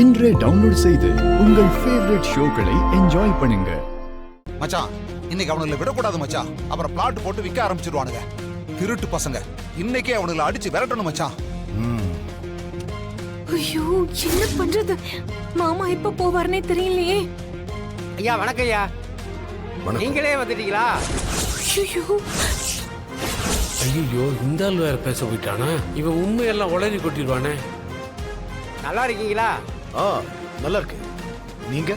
இன்றே டவுன்லோட் செய்து உங்கள் ஃபேவரட் ஷோக்களை என்ஜாய் பண்ணுங்க. மச்சான், இன்னைக்கு அவனுங்களை விடக்கூடாது மச்சான். அப்புறம் பிளாட் போட்டு விற்க ஆரம்பிச்சிருவானுங்க. திருட்டு பசங்க. இன்னைக்கே அவனுங்களை அடிச்சு விரட்டணும் மச்சான். ஐயோ, என்ன பண்றது? மாமா எப்ப போவார்னே தெரியலையே. ஐயா வணக்கம் ஐயா. நீங்களே வந்துட்டீங்களா? ஐயோ, இந்த ஆள் வேற பேச போயிட்டானா? இவன் உண்மையெல்லாம் உளறி கொட்டிடுவானே. நல்லா இருக்கீங்களா? நல்லா இருக்கு. நீங்க?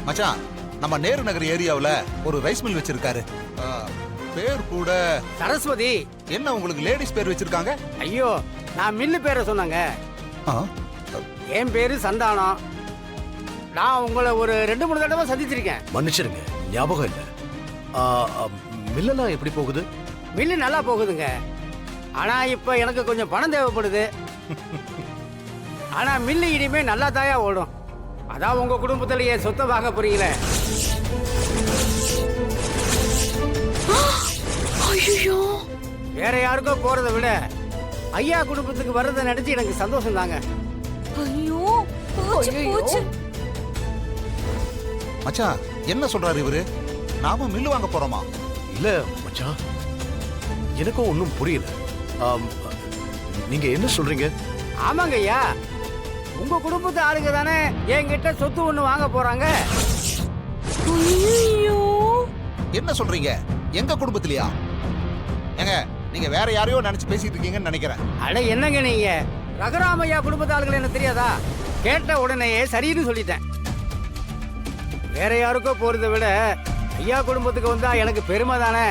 மச்சான், நம்ம நேரு நகர் ஏரியாவுல ஒரு ரைஸ் மில் வச்சிருக்காரு. பேர் கூட சரஸ்வதி. என்ன உங்களுக்கு லேடிஸ் பேர் வச்சிருக்காங்க? ஐயோ, நான் மில்லு பேரை சொன்னாங்க. என் பேரு சந்தானம். நான் உங்களை ஒரு 2-3 தடவை சந்திச்சிருக்கேன். மன்னிச்சிருங்க, ஞாபகம் இல்ல. மில்லெல்லாம் எப்படி போகுது? மில்லு நல்லா போகுதுங்க. ஆனா இப்ப எனக்கு கொஞ்சம் பணம் தேவைப்படுது. ஆனா மில்லு இனிமே நல்லா தாயா ஓடும். அதான் உங்க குடும்பத்திலேயே சொத்தை வாங்க போறீங்களே. வேற யாருக்கோ போறதை விட ஐயா குடும்பத்துக்கு வர்றதை நினைச்சு எனக்கு சந்தோஷம் தாங்க. ஐயோ, போச்சு. மச்சான், என்ன சொல்றாரு இவரு? நாம மில்லு வாங்க போறோமா? இல்ல மச்சான், எனக்கும் ஒன்றும் புரியல. நீங்க என்ன சொல்றீங்க? ஆமாங்க ஐயா, உங்க குடும்பத்து ஆளுங்க தானே என்கிட்ட சொத்து ஒண்ணு வாங்க போறாங்க. ஐயோ, என்ன சொல்றீங்க? எங்க குடும்பத்திலயா? ஏங்க, நீங்க வேற யாரையோ நினைச்சு பேசிட்டு இருக்கீங்கன்னு நினைக்கிறேன். அட என்னங்க நீங்க, ரகுராமையா குடும்பத்து ஆளுகள் என்ன தெரியாதா? கேட்ட உடனேயே சரின்னு சொல்லிட்டேன். வேற யாருக்கோ போறதை விட ஐயா குடும்பத்துக்கு வந்தா எனக்கு பெருமை தானே.